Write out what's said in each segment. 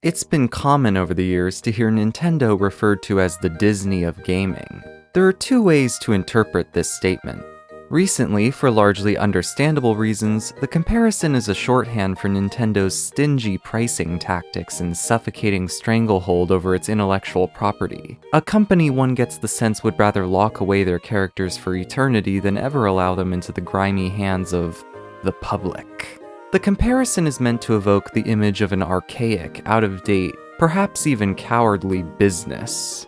It's been common over the years to hear Nintendo referred to as the Disney of gaming. There are two ways to interpret this statement. Recently, for largely understandable reasons, the comparison is a shorthand for Nintendo's stingy pricing tactics and suffocating stranglehold over its intellectual property. A company one gets the sense would rather lock away their characters for eternity than ever allow them into the grimy hands of the public. The comparison is meant to evoke the image of an archaic, out-of-date, perhaps even cowardly business.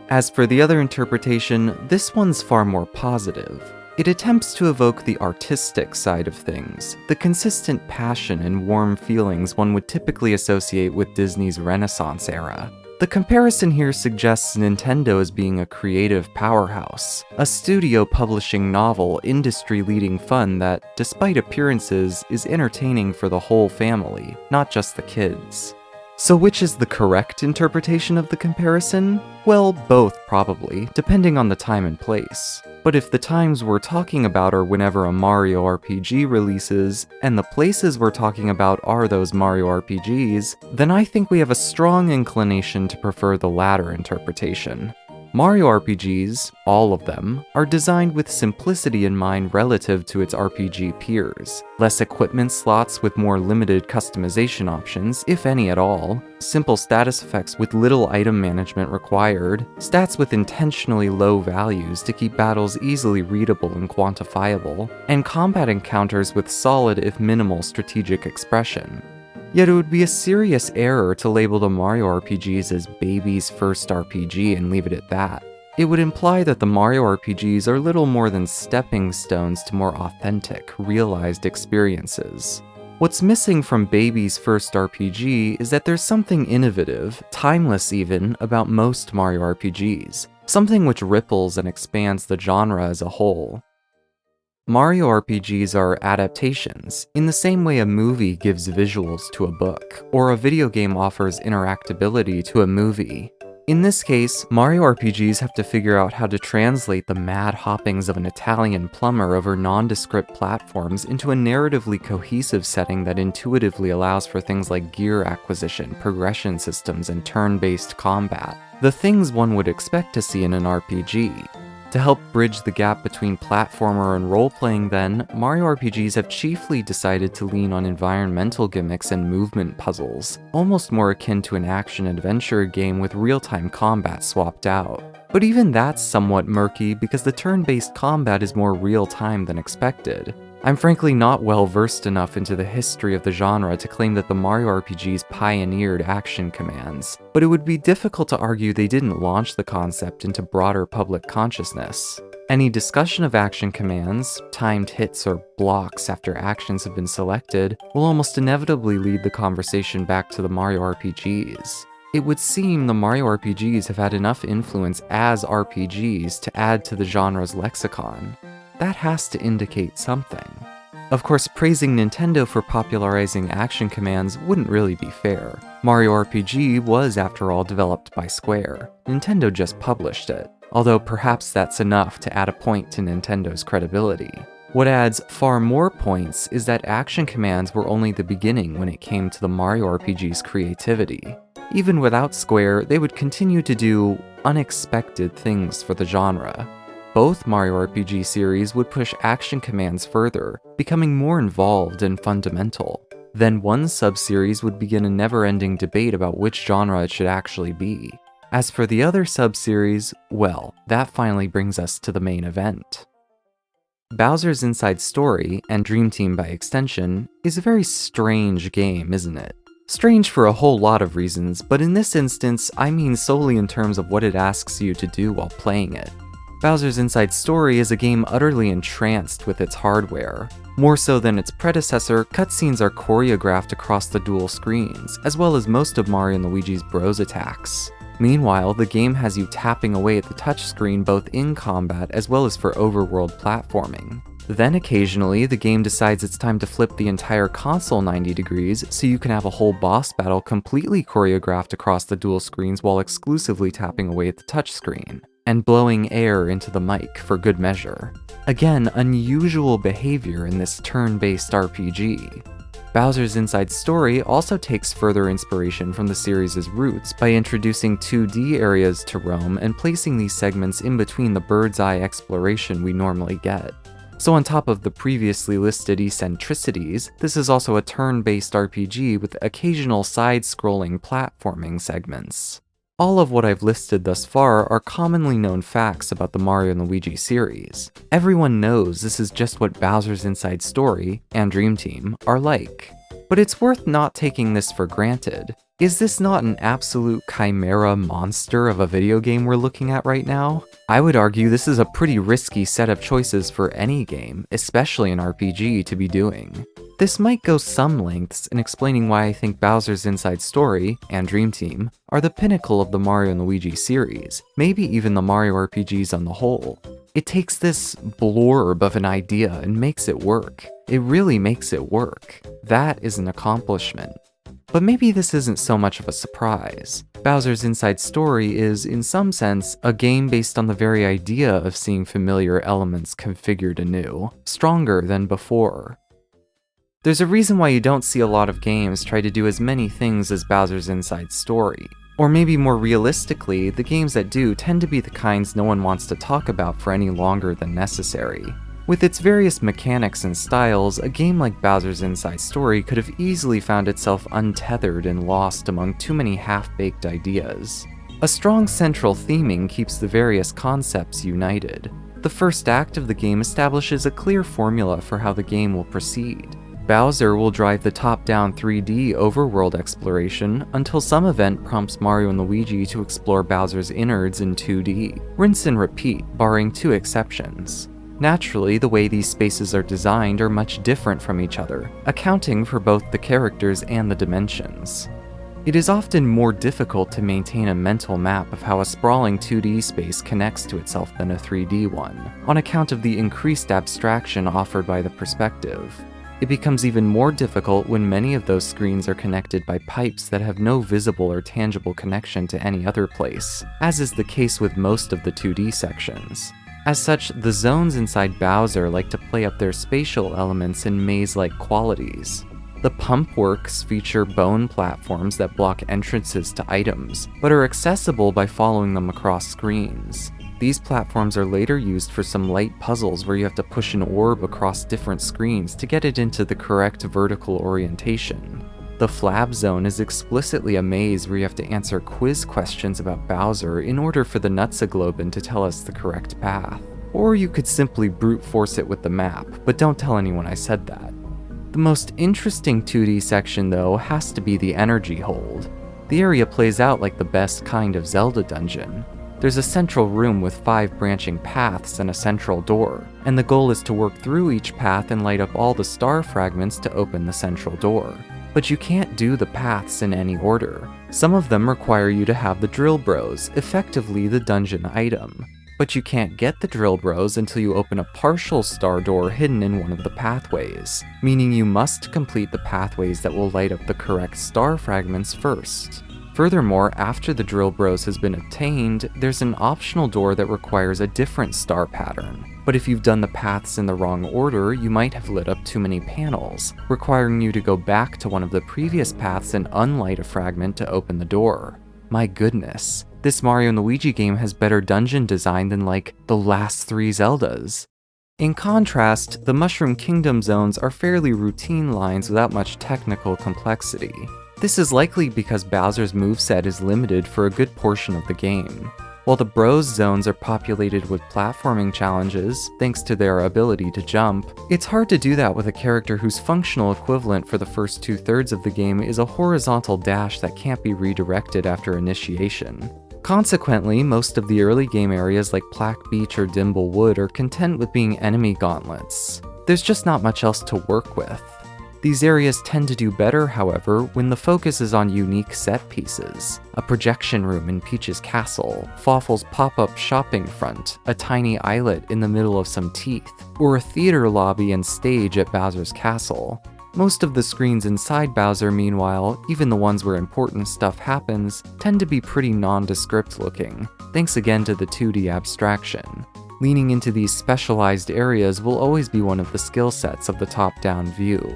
As for the other interpretation, this one's far more positive. It attempts to evoke the artistic side of things, the consistent passion and warm feelings one would typically associate with Disney's Renaissance era. The comparison here suggests Nintendo as being a creative powerhouse, a studio publishing novel, industry-leading fun that, despite appearances, is entertaining for the whole family, not just the kids. So which is the correct interpretation of the comparison? Well, both probably, depending on the time and place. But if the times we're talking about are whenever a Mario RPG releases, and the places we're talking about are those Mario RPGs, then I think we have a strong inclination to prefer the latter interpretation. Mario RPGs, all of them, are designed with simplicity in mind relative to its RPG peers. Less equipment slots with more limited customization options, if any at all, simple status effects with little item management required, stats with intentionally low values to keep battles easily readable and quantifiable, and combat encounters with solid if minimal strategic expression. Yet it would be a serious error to label the Mario RPGs as baby's first RPG and leave it at that. It would imply that the Mario RPGs are little more than stepping stones to more authentic, realized experiences. What's missing from baby's first RPG is that there's something innovative, timeless even, about most Mario RPGs, something which ripples and expands the genre as a whole. Mario RPGs are adaptations, in the same way a movie gives visuals to a book, or a video game offers interactability to a movie. In this case, Mario RPGs have to figure out how to translate the mad hoppings of an Italian plumber over nondescript platforms into a narratively cohesive setting that intuitively allows for things like gear acquisition, progression systems, and turn-based combat. The things one would expect to see in an RPG. To help bridge the gap between platformer and role-playing then, Mario RPGs have chiefly decided to lean on environmental gimmicks and movement puzzles, almost more akin to an action-adventure game with real-time combat swapped out. But even that's somewhat murky because the turn-based combat is more real-time than expected. I'm frankly not well versed enough into the history of the genre to claim that the Mario RPGs pioneered action commands, but it would be difficult to argue they didn't launch the concept into broader public consciousness. Any discussion of action commands, timed hits or blocks after actions have been selected, will almost inevitably lead the conversation back to the Mario RPGs. It would seem the Mario RPGs have had enough influence as RPGs to add to the genre's lexicon. That has to indicate something. Of course, praising Nintendo for popularizing action commands wouldn't really be fair. Mario RPG was, after all, developed by Square. Nintendo just published it, although perhaps that's enough to add a point to Nintendo's credibility. What adds far more points is that action commands were only the beginning when it came to the Mario RPG's creativity. Even without Square, they would continue to do unexpected things for the genre. Both Mario RPG series would push action commands further, becoming more involved and fundamental. Then one sub-series would begin a never-ending debate about which genre it should actually be. As for the other sub-series, well, that finally brings us to the main event. Bowser's Inside Story, and Dream Team by extension, is a very strange game, isn't it? Strange for a whole lot of reasons, but in this instance, I mean solely in terms of what it asks you to do while playing it. Bowser's Inside Story is a game utterly entranced with its hardware. More so than its predecessor, cutscenes are choreographed across the dual screens, as well as most of Mario and Luigi's Bros attacks. Meanwhile, the game has you tapping away at the touchscreen both in combat as well as for overworld platforming. Then occasionally, the game decides it's time to flip the entire console 90 degrees so you can have a whole boss battle completely choreographed across the dual screens while exclusively tapping away at the touchscreen, and blowing air into the mic for good measure. Again, unusual behavior in this turn-based RPG. Bowser's Inside Story also takes further inspiration from the series' roots by introducing 2D areas to roam and placing these segments in between the bird's-eye exploration we normally get. So on top of the previously listed eccentricities, this is also a turn-based RPG with occasional side-scrolling platforming segments. All of what I've listed thus far are commonly known facts about the Mario & Luigi series. Everyone knows this is just what Bowser's Inside Story and Dream Team are like. But it's worth not taking this for granted. Is this not an absolute chimera monster of a video game we're looking at right now? I would argue this is a pretty risky set of choices for any game, especially an RPG, to be doing. This might go some lengths in explaining why I think Bowser's Inside Story and Dream Team are the pinnacle of the Mario & Luigi series, maybe even the Mario RPGs on the whole. It takes this blurb of an idea and makes it work. It really makes it work. That is an accomplishment. But maybe this isn't so much of a surprise. Bowser's Inside Story is, in some sense, a game based on the very idea of seeing familiar elements configured anew, stronger than before. There's a reason why you don't see a lot of games try to do as many things as Bowser's Inside Story. Or maybe more realistically, the games that do tend to be the kinds no one wants to talk about for any longer than necessary. With its various mechanics and styles, a game like Bowser's Inside Story could have easily found itself untethered and lost among too many half-baked ideas. A strong central theming keeps the various concepts united. The first act of the game establishes a clear formula for how the game will proceed. Bowser will drive the top-down 3D overworld exploration until some event prompts Mario and Luigi to explore Bowser's innards in 2D. Rinse and repeat, barring two exceptions. Naturally, the way these spaces are designed are much different from each other, accounting for both the characters and the dimensions. It is often more difficult to maintain a mental map of how a sprawling 2D space connects to itself than a 3D one, on account of the increased abstraction offered by the perspective. It becomes even more difficult when many of those screens are connected by pipes that have no visible or tangible connection to any other place, as is the case with most of the 2D sections. As such, the zones inside Bowser like to play up their spatial elements in maze-like qualities. The pump works feature bone platforms that block entrances to items, but are accessible by following them across screens. These platforms are later used for some light puzzles where you have to push an orb across different screens to get it into the correct vertical orientation. The Flab Zone is explicitly a maze where you have to answer quiz questions about Bowser in order for the Nutsaglobin to tell us the correct path. Or you could simply brute force it with the map, but don't tell anyone I said that. The most interesting 2D section, though, has to be the Energy Hold. The area plays out like the best kind of Zelda dungeon. There's a central room with 5 branching paths and a central door, and the goal is to work through each path and light up all the star fragments to open the central door. But you can't do the paths in any order. Some of them require you to have the Drill Bros, effectively the dungeon item. But you can't get the Drill Bros until you open a partial star door hidden in one of the pathways, meaning you must complete the pathways that will light up the correct star fragments first. Furthermore, after the Drill Bros has been obtained, there's an optional door that requires a different star pattern. But if you've done the paths in the wrong order, you might have lit up too many panels, requiring you to go back to one of the previous paths and unlight a fragment to open the door. My goodness, this Mario & Luigi game has better dungeon design than like the last 3 Zeldas. In contrast, the Mushroom Kingdom zones are fairly routine lines without much technical complexity. This is likely because Bowser's moveset is limited for a good portion of the game. While the Bros zones are populated with platforming challenges, thanks to their ability to jump, it's hard to do that with a character whose functional equivalent for the first 2/3 of the game is a horizontal dash that can't be redirected after initiation. Consequently, most of the early game areas like Plaque Beach or Dimble Wood are content with being enemy gauntlets. There's just not much else to work with. These areas tend to do better, however, when the focus is on unique set pieces. A projection room in Peach's castle, Fawful's pop-up shopping front, a tiny islet in the middle of some teeth, or a theater lobby and stage at Bowser's castle. Most of the screens inside Bowser, meanwhile, even the ones where important stuff happens, tend to be pretty nondescript looking, thanks again to the 2D abstraction. Leaning into these specialized areas will always be one of the skill sets of the top-down view.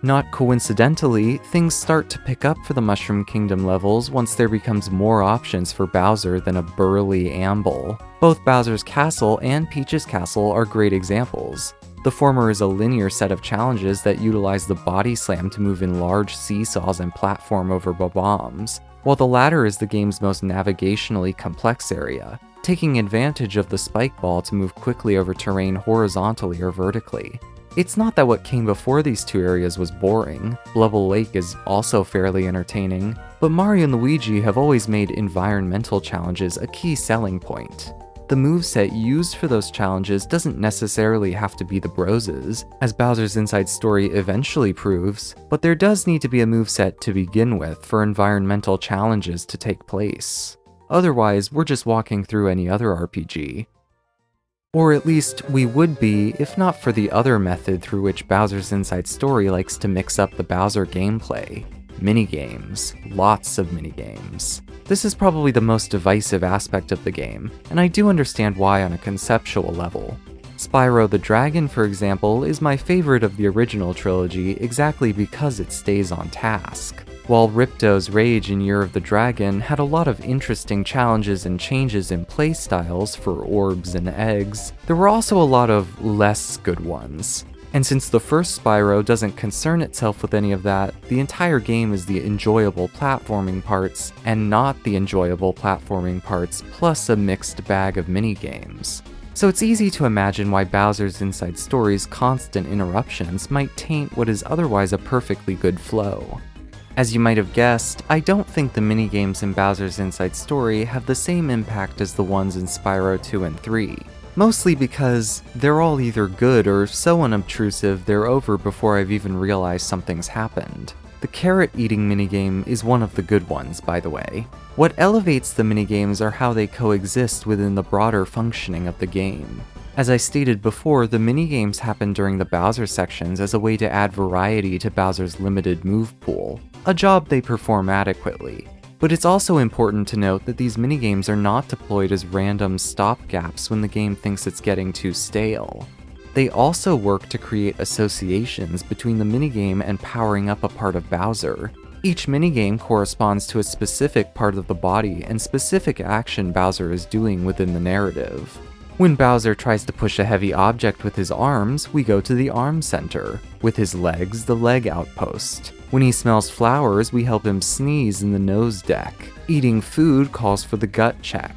Not coincidentally, things start to pick up for the Mushroom Kingdom levels once there becomes more options for Bowser than a burly amble. Both Bowser's Castle and Peach's Castle are great examples. The former is a linear set of challenges that utilize the body slam to move in large seesaws and platform over bombs, while the latter is the game's most navigationally complex area, taking advantage of the spike ball to move quickly over terrain horizontally or vertically. It's not that what came before these two areas was boring. Blubble Lake is also fairly entertaining, but Mario and Luigi have always made environmental challenges a key selling point. The moveset used for those challenges doesn't necessarily have to be the Broses, as Bowser's Inside Story eventually proves, but there does need to be a moveset to begin with for environmental challenges to take place. Otherwise, we're just walking through any other RPG. Or at least we would be if not for the other method through which Bowser's Inside Story likes to mix up the Bowser gameplay. Minigames. Lots of minigames. This is probably the most divisive aspect of the game, and I do understand why on a conceptual level. Spyro the Dragon, for example, is my favorite of the original trilogy exactly because it stays on task. While Ripto's Rage in Year of the Dragon had a lot of interesting challenges and changes in playstyles for orbs and eggs, there were also a lot of less good ones. And since the first Spyro doesn't concern itself with any of that, the entire game is the enjoyable platforming parts, and not the enjoyable platforming parts plus a mixed bag of minigames. So it's easy to imagine why Bowser's Inside Story's constant interruptions might taint what is otherwise a perfectly good flow. As you might have guessed, I don't think the minigames in Bowser's Inside Story have the same impact as the ones in Spyro 2 and 3. Mostly because they're all either good or so unobtrusive they're over before I've even realized something's happened. The carrot eating minigame is one of the good ones, by the way. What elevates the minigames are how they coexist within the broader functioning of the game. As I stated before, the minigames happen during the Bowser sections as a way to add variety to Bowser's limited move pool, a job they perform adequately. But it's also important to note that these minigames are not deployed as random stopgaps when the game thinks it's getting too stale. They also work to create associations between the minigame and powering up a part of Bowser. Each minigame corresponds to a specific part of the body and specific action Bowser is doing within the narrative. When Bowser tries to push a heavy object with his arms, we go to the arm center. With his legs, the leg outpost. When he smells flowers, we help him sneeze in the nose deck. Eating food calls for the gut check.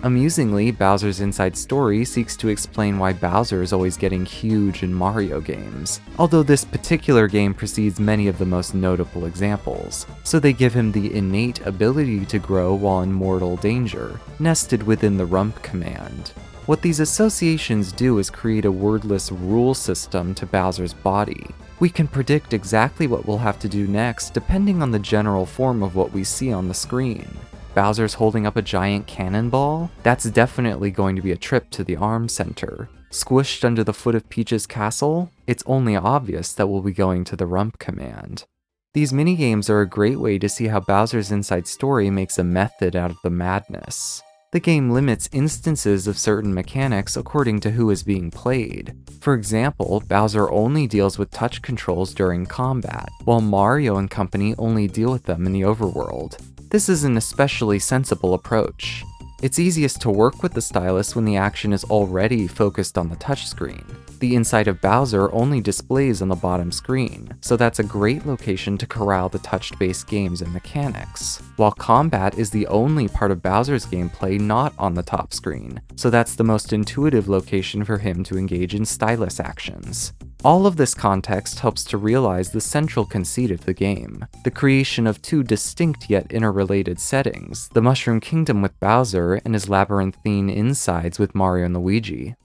Amusingly, Bowser's Inside Story seeks to explain why Bowser is always getting huge in Mario games, although this particular game precedes many of the most notable examples, so they give him the innate ability to grow while in mortal danger, nested within the rump command. What these associations do is create a wordless rule system to Bowser's body. We can predict exactly what we'll have to do next depending on the general form of what we see on the screen. Bowser's holding up a giant cannonball? That's definitely going to be a trip to the arm center. Squished under the foot of Peach's castle? It's only obvious that we'll be going to the rump command. These minigames are a great way to see how Bowser's Inside Story makes a method out of the madness. The game limits instances of certain mechanics according to who is being played. For example, Bowser only deals with touch controls during combat, while Mario and company only deal with them in the overworld. This is an especially sensible approach. It's easiest to work with the stylus when the action is already focused on the touchscreen. The inside of Bowser only displays on the bottom screen, so that's a great location to corral the touch-based games and mechanics. While combat is the only part of Bowser's gameplay not on the top screen, so that's the most intuitive location for him to engage in stylus actions. All of this context helps to realize the central conceit of the game, the creation of two distinct yet interrelated settings, the Mushroom Kingdom with Bowser and his labyrinthine insides with Mario and Luigi.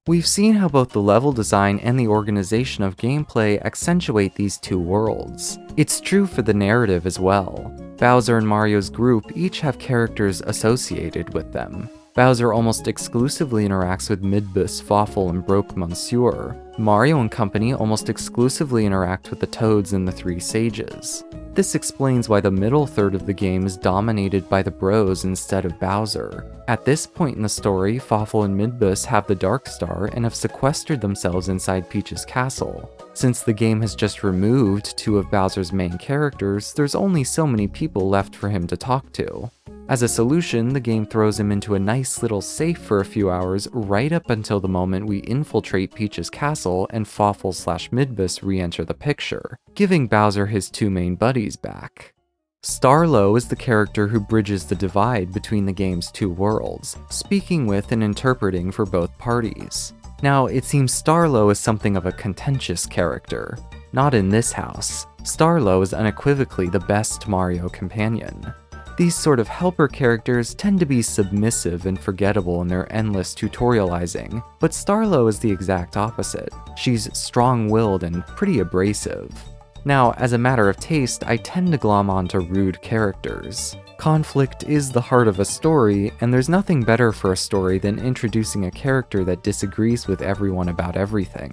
We've seen how both the level design and the organization of gameplay accentuate these two worlds. It's true for the narrative as well. Bowser and Mario's group each have characters associated with them. Bowser almost exclusively interacts with Midbus, Fawful, and Broke Monsieur. Mario and company almost exclusively interact with the Toads and the Three Sages. This explains why the middle third of the game is dominated by the Bros instead of Bowser. At this point in the story, Fawful and Midbus have the Dark Star and have sequestered themselves inside Peach's castle. Since the game has just removed two of Bowser's main characters, there's only so many people left for him to talk to. As a solution, the game throws him into a nice little safe for a few hours right up until the moment we infiltrate Peach's castle and Fawful/Midbus re-enter the picture, giving Bowser his two main buddies back. Starlow is the character who bridges the divide between the game's two worlds, speaking with and interpreting for both parties. Now, it seems Starlow is something of a contentious character. Not in this house. Starlow is unequivocally the best Mario companion. These sort of helper characters tend to be submissive and forgettable in their endless tutorializing, but Starlow is the exact opposite. She's strong-willed and pretty abrasive. Now, as a matter of taste, I tend to glom onto rude characters. Conflict is the heart of a story, and there's nothing better for a story than introducing a character that disagrees with everyone about everything.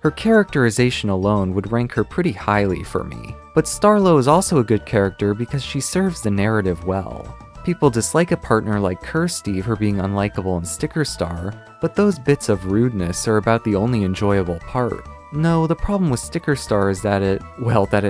Her characterization alone would rank her pretty highly for me, but Starlow is also a good character because she serves the narrative well. People dislike a partner like Kirsty for being unlikable and Sticker Star, but those bits of rudeness are about the only enjoyable part. No, the problem with Sticker Star is that it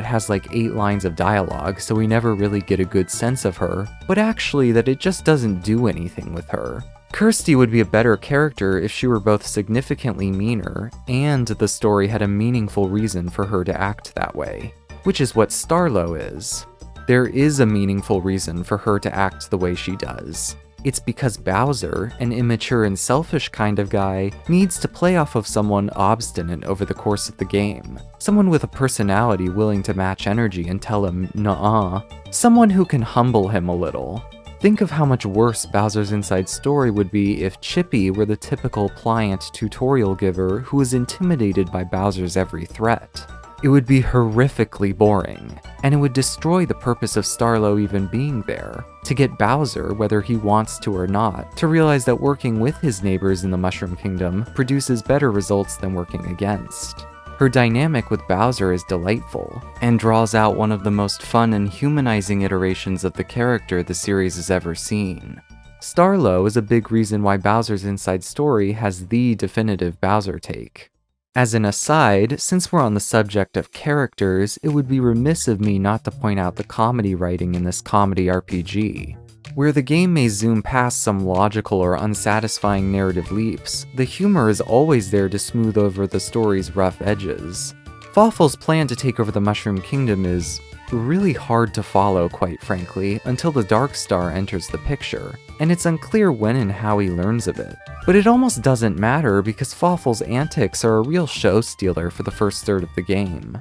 has like 8 lines of dialogue, so we never really get a good sense of her, but actually that it just doesn't do anything with her. Kirsty would be a better character if she were both significantly meaner, and the story had a meaningful reason for her to act that way, which is what Starlow is. There is a meaningful reason for her to act the way she does. It's because Bowser, an immature and selfish kind of guy, needs to play off of someone obstinate over the course of the game. Someone with a personality willing to match energy and tell him, nuh-uh. Someone who can humble him a little. Think of how much worse Bowser's Inside Story would be if Chippy were the typical pliant tutorial giver who was intimidated by Bowser's every threat. It would be horrifically boring, and it would destroy the purpose of Starlow even being there, to get Bowser, whether he wants to or not, to realize that working with his neighbors in the Mushroom Kingdom produces better results than working against. Her dynamic with Bowser is delightful, and draws out one of the most fun and humanizing iterations of the character the series has ever seen. Starlow is a big reason why Bowser's Inside Story has the definitive Bowser take. As an aside, since we're on the subject of characters, it would be remiss of me not to point out the comedy writing in this comedy RPG. Where the game may zoom past some logical or unsatisfying narrative leaps, the humor is always there to smooth over the story's rough edges. Fawful's plan to take over the Mushroom Kingdom is really hard to follow, quite frankly, until the Dark Star enters the picture, and it's unclear when and how he learns of it. But it almost doesn't matter because Fawful's antics are a real show stealer for the first third of the game.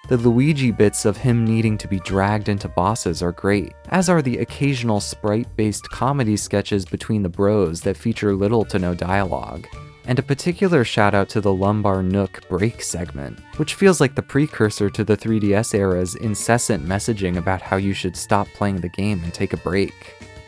The Luigi bits of him needing to be dragged into bosses are great, as are the occasional sprite-based comedy sketches between the bros that feature little to no dialogue. And a particular shout out to the Lumbar Nook break segment, which feels like the precursor to the 3DS era's incessant messaging about how you should stop playing the game and take a break.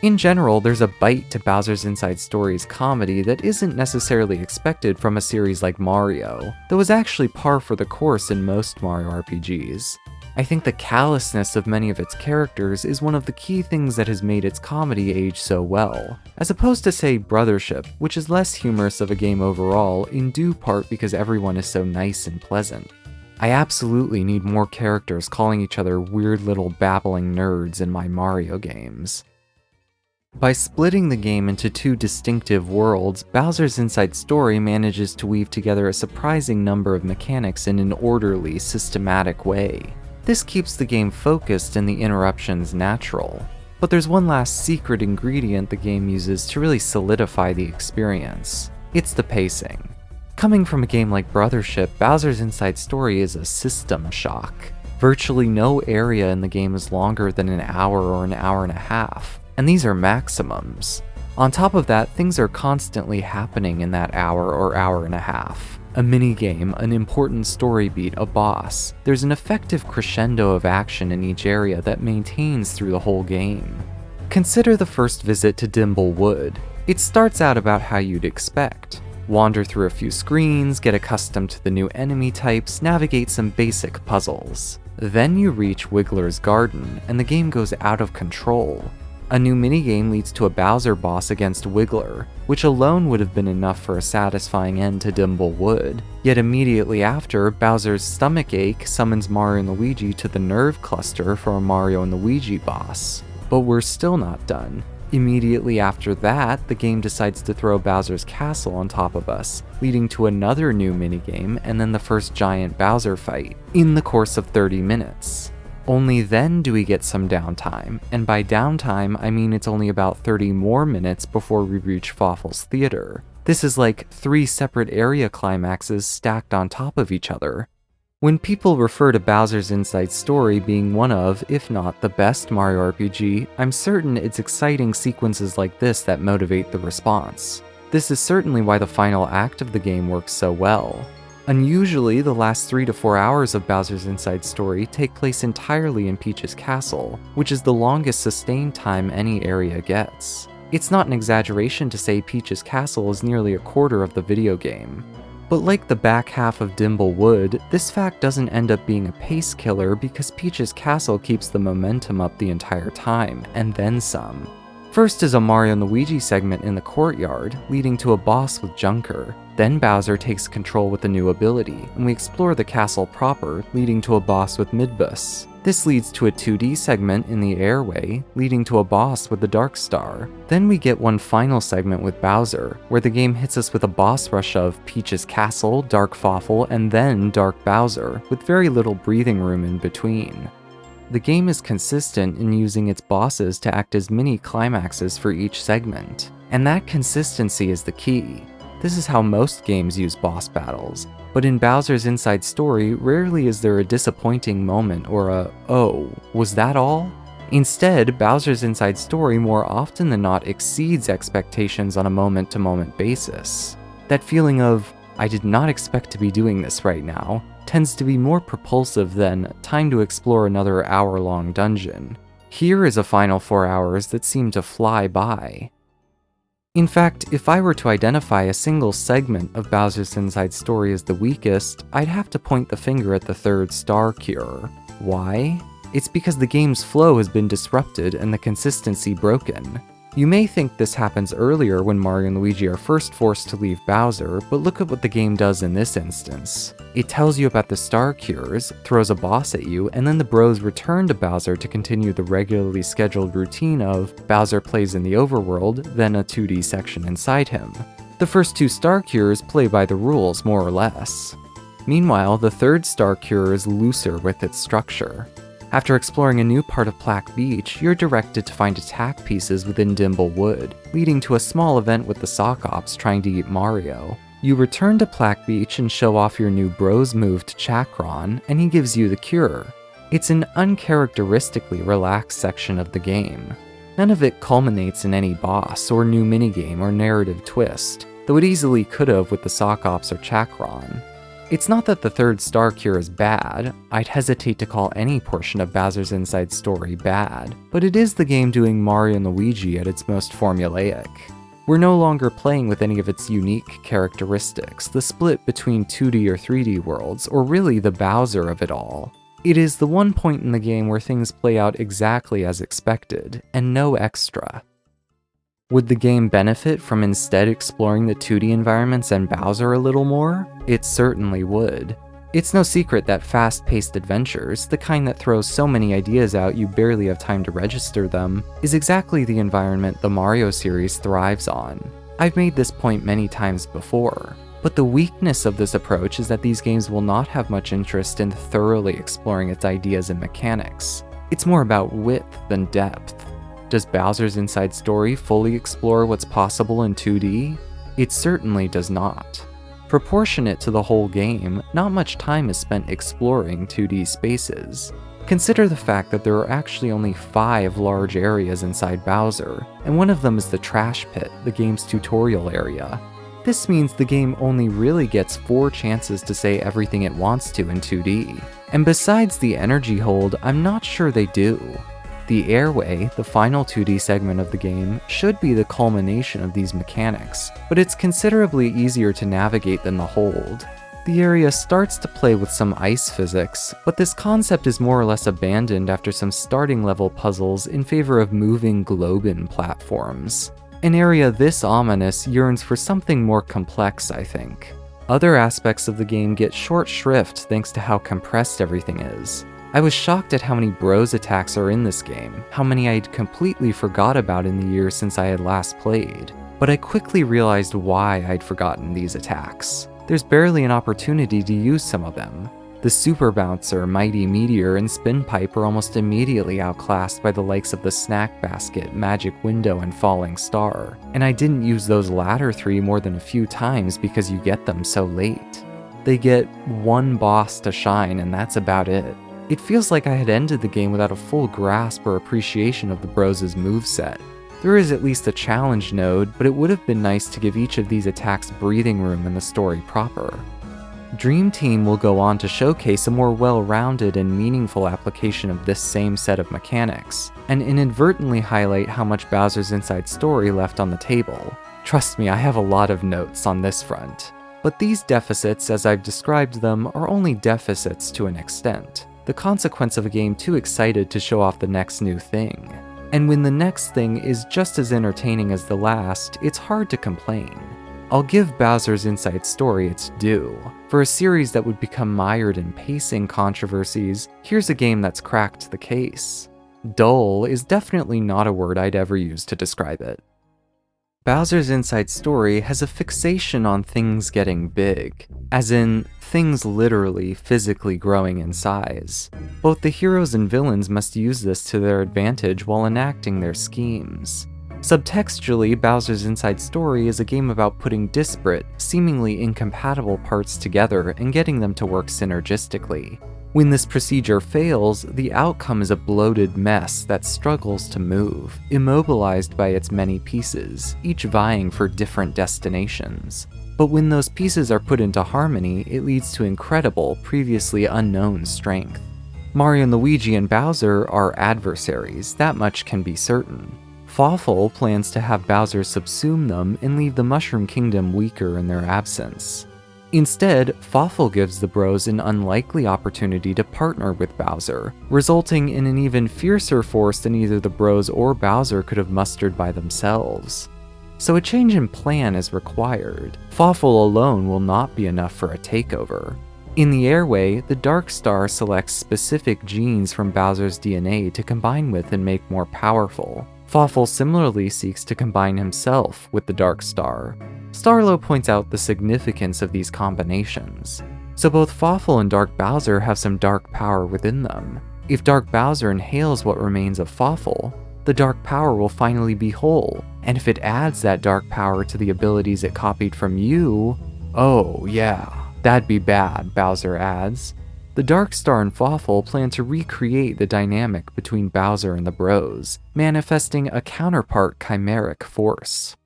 In general, there's a bite to Bowser's Inside Story's comedy that isn't necessarily expected from a series like Mario, that was actually par for the course in most Mario RPGs. I think the callousness of many of its characters is one of the key things that has made its comedy age so well, as opposed to, say, Brothership, which is less humorous of a game overall, in due part because everyone is so nice and pleasant. I absolutely need more characters calling each other weird little babbling nerds in my Mario games. By splitting the game into two distinctive worlds, Bowser's Inside Story manages to weave together a surprising number of mechanics in an orderly, systematic way. This keeps the game focused and the interruptions natural. But there's one last secret ingredient the game uses to really solidify the experience. It's the pacing. Coming from a game like Brothership, Bowser's Inside Story is a system shock. Virtually no area in the game is longer than an hour or an hour and a half. And these are maximums. On top of that, things are constantly happening in that hour or hour and a half. A minigame, an important story beat, a boss. There's an effective crescendo of action in each area that maintains through the whole game. Consider the first visit to Dimble Wood. It starts out about how you'd expect. Wander through a few screens, get accustomed to the new enemy types, navigate some basic puzzles. Then you reach Wiggler's Garden, and the game goes out of control. A new minigame leads to a Bowser boss against Wiggler, which alone would have been enough for a satisfying end to Dimble Wood. Yet immediately after, Bowser's stomach ache summons Mario and Luigi to the nerve cluster for a Mario and Luigi boss. But we're still not done. Immediately after that, the game decides to throw Bowser's castle on top of us, leading to another new minigame and then the first giant Bowser fight, in the course of 30 minutes. Only then do we get some downtime, and by downtime I mean it's only about 30 more minutes before we reach Fawful's Theater. This is like 3 separate area climaxes stacked on top of each other. When people refer to Bowser's Inside Story being one of, if not the best Mario RPG, I'm certain it's exciting sequences like this that motivate the response. This is certainly why the final act of the game works so well. Unusually, the last 3 to 4 hours of Bowser's Inside Story take place entirely in Peach's castle, which is the longest sustained time any area gets. It's not an exaggeration to say Peach's castle is nearly a quarter of the video game. But like the back half of Dimble Wood, this fact doesn't end up being a pace killer because Peach's castle keeps the momentum up the entire time, and then some. First is a Mario and Luigi segment in the courtyard, leading to a boss with Junker. Then Bowser takes control with a new ability, and we explore the castle proper, leading to a boss with Midbus. This leads to a 2D segment in the airway, leading to a boss with the Dark Star. Then we get one final segment with Bowser, where the game hits us with a boss rush of Peach's Castle, Dark Fawful, and then Dark Bowser, with very little breathing room in between. The game is consistent in using its bosses to act as mini climaxes for each segment, and that consistency is the key. This is how most games use boss battles, but in Bowser's Inside Story, rarely is there a disappointing moment or a, "Oh, was that all?" Instead, Bowser's Inside Story more often than not exceeds expectations on a moment-to-moment basis. That feeling of, "I did not expect to be doing this right now," tends to be more propulsive than "time to explore another hour-long dungeon." Here is a final 4 hours that seem to fly by. In fact, if I were to identify a single segment of Bowser's Inside Story as the weakest, I'd have to point the finger at the third Star Cure. Why? It's because the game's flow has been disrupted and the consistency broken. You may think this happens earlier when Mario and Luigi are first forced to leave Bowser, but look at what the game does in this instance. It tells you about the Star Cures, throws a boss at you, and then the bros return to Bowser to continue the regularly scheduled routine of Bowser plays in the overworld, then a 2D section inside him. The first 2 Star Cures play by the rules, more or less. Meanwhile, the third Star Cure is looser with its structure. After exploring a new part of Plaque Beach, you're directed to find attack pieces within Dimble Wood, leading to a small event with the Sock Ops trying to eat Mario. You return to Plaque Beach and show off your new bros move to Chakron, and he gives you the cure. It's an uncharacteristically relaxed section of the game. None of it culminates in any boss or new minigame or narrative twist, though it easily could have with the Sock Ops or Chakron. It's not that the third Star Cure is bad. I'd hesitate to call any portion of Bowser's Inside Story bad, but it is the game doing Mario and Luigi at its most formulaic. We're no longer playing with any of its unique characteristics, the split between 2D or 3D worlds, or really the Bowser of it all. It is the one point in the game where things play out exactly as expected, and no extra. Would the game benefit from instead exploring the 2D environments and Bowser a little more? It certainly would. It's no secret that fast-paced adventures, the kind that throws so many ideas out you barely have time to register them, is exactly the environment the Mario series thrives on. I've made this point many times before, but the weakness of this approach is that these games will not have much interest in thoroughly exploring its ideas and mechanics. It's more about width than depth. Does Bowser's Inside Story fully explore what's possible in 2D? It certainly does not. Proportionate to the whole game, not much time is spent exploring 2D spaces. Consider the fact that there are actually only 5 large areas inside Bowser, and one of them is the Trash Pit, the game's tutorial area. This means the game only really gets 4 chances to say everything it wants to in 2D. And besides the energy hold, I'm not sure they do. The airway, the final 2D segment of the game, should be the culmination of these mechanics, but it's considerably easier to navigate than the hold. The area starts to play with some ice physics, but this concept is more or less abandoned after some starting level puzzles in favor of moving globe-in platforms. An area this ominous yearns for something more complex, I think. Other aspects of the game get short shrift thanks to how compressed everything is. I was shocked at how many bros attacks are in this game, how many I'd completely forgot about in the years since I had last played, but I quickly realized why I'd forgotten these attacks. There's barely an opportunity to use some of them. The Super Bouncer, Mighty Meteor, and Spin Pipe are almost immediately outclassed by the likes of the Snack Basket, Magic Window, and Falling Star, and I didn't use those latter three more than a few times because you get them so late. They get one boss to shine, and that's about it. It feels like I had ended the game without a full grasp or appreciation of the Bros' moveset. There is at least a challenge node, but it would have been nice to give each of these attacks breathing room in the story proper. Dream Team will go on to showcase a more well-rounded and meaningful application of this same set of mechanics, and inadvertently highlight how much Bowser's Inside Story left on the table. Trust me, I have a lot of notes on this front. But these deficits, as I've described them, are only deficits to an extent. The consequence of a game too excited to show off the next new thing. And when the next thing is just as entertaining as the last, it's hard to complain. I'll give Bowser's Inside Story its due. For a series that would become mired in pacing controversies, here's a game that's cracked the case. Dull is definitely not a word I'd ever use to describe it. Bowser's Inside Story has a fixation on things getting big, as in, things literally, physically growing in size. Both the heroes and villains must use this to their advantage while enacting their schemes. Subtextually, Bowser's Inside Story is a game about putting disparate, seemingly incompatible parts together and getting them to work synergistically. When this procedure fails, the outcome is a bloated mess that struggles to move, immobilized by its many pieces, each vying for different destinations. But when those pieces are put into harmony, it leads to incredible, previously unknown strength. Mario and Luigi and Bowser are adversaries, that much can be certain. Fawful plans to have Bowser subsume them and leave the Mushroom Kingdom weaker in their absence. Instead, Fawful gives the Bros an unlikely opportunity to partner with Bowser, resulting in an even fiercer force than either the Bros or Bowser could have mustered by themselves. So a change in plan is required. Fawful alone will not be enough for a takeover. In the airway, the Dark Star selects specific genes from Bowser's DNA to combine with and make more powerful. Fawful similarly seeks to combine himself with the Dark Star. Starlow points out the significance of these combinations. So both Fawful and Dark Bowser have some dark power within them. If Dark Bowser inhales what remains of Fawful, the dark power will finally be whole, and if it adds that dark power to the abilities it copied from you, oh yeah, that'd be bad, Bowser adds. The Dark Star and Fawful plan to recreate the dynamic between Bowser and the Bros, manifesting a counterpart chimeric force.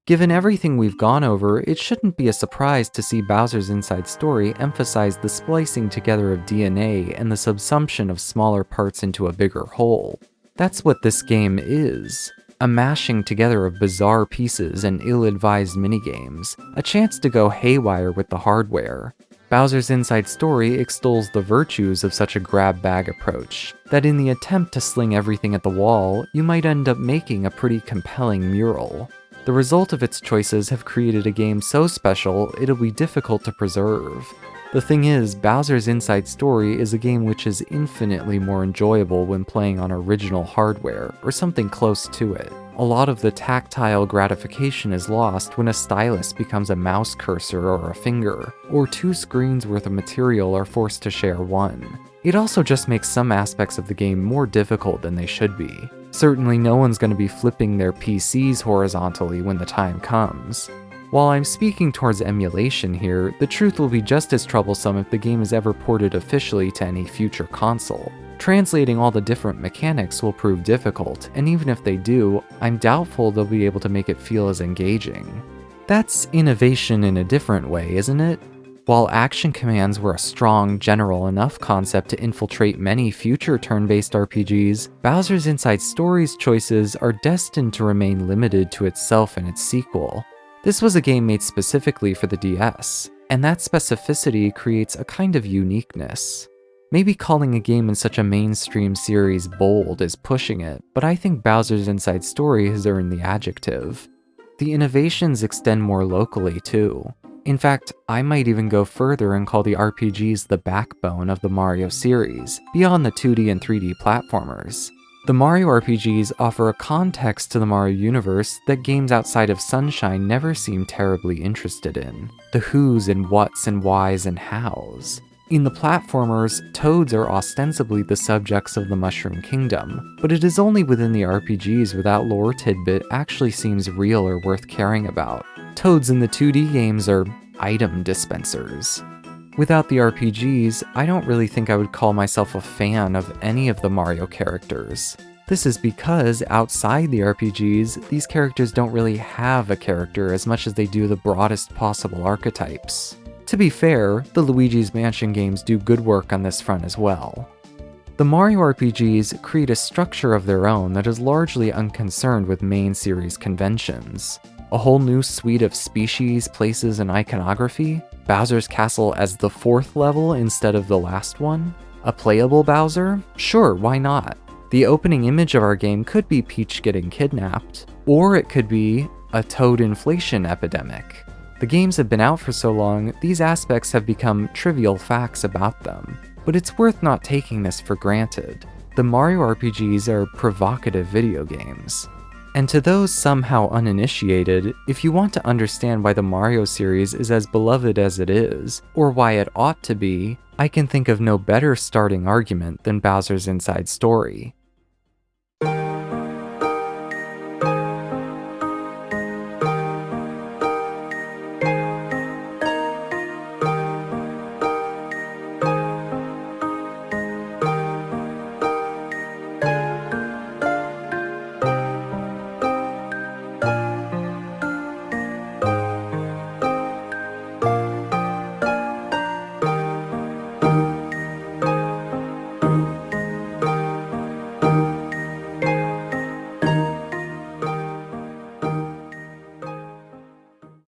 Given everything we've gone over, it shouldn't be a surprise to see Bowser's Inside Story emphasize the splicing together of DNA and the subsumption of smaller parts into a bigger whole. That's what this game is. A mashing together of bizarre pieces and ill-advised minigames, a chance to go haywire with the hardware. Bowser's Inside Story extols the virtues of such a grab-bag approach, that in the attempt to sling everything at the wall, you might end up making a pretty compelling mural. The result of its choices have created a game so special, it'll be difficult to preserve. The thing is, Bowser's Inside Story is a game which is infinitely more enjoyable when playing on original hardware, or something close to it. A lot of the tactile gratification is lost when a stylus becomes a mouse cursor or a finger, or two screens worth of material are forced to share one. It also just makes some aspects of the game more difficult than they should be. Certainly no one's going to be flipping their PCs horizontally when the time comes. While I'm speaking towards emulation here, the truth will be just as troublesome if the game is ever ported officially to any future console. Translating all the different mechanics will prove difficult, and even if they do, I'm doubtful they'll be able to make it feel as engaging. That's innovation in a different way, isn't it? While action commands were a strong, general enough concept to infiltrate many future turn-based RPGs, Bowser's Inside Story's choices are destined to remain limited to itself and its sequel. This was a game made specifically for the DS, and that specificity creates a kind of uniqueness. Maybe calling a game in such a mainstream series bold is pushing it, but I think Bowser's Inside Story has earned the adjective. The innovations extend more locally too. In fact, I might even go further and call the RPGs the backbone of the Mario series, beyond the 2D and 3D platformers. The Mario RPGs offer a context to the Mario universe that games outside of Sunshine never seem terribly interested in. The whos and whats and whys and hows. In the platformers, toads are ostensibly the subjects of the Mushroom Kingdom, but it is only within the RPGs where that lore tidbit actually seems real or worth caring about. Toads in the 2D games are item dispensers. Without the RPGs, I don't really think I would call myself a fan of any of the Mario characters. This is because outside the RPGs, these characters don't really have a character as much as they do the broadest possible archetypes. To be fair, the Luigi's Mansion games do good work on this front as well. The Mario RPGs create a structure of their own that is largely unconcerned with main series conventions. A whole new suite of species, places, and iconography? Bowser's Castle as the 4th level instead of the last one? A playable Bowser? Sure, why not? The opening image of our game could be Peach getting kidnapped, or it could be a toad inflation epidemic. The games have been out for so long, these aspects have become trivial facts about them, but it's worth not taking this for granted. The Mario RPGs are provocative video games. And to those somehow uninitiated, if you want to understand why the Mario series is as beloved as it is, or why it ought to be, I can think of no better starting argument than Bowser's Inside Story.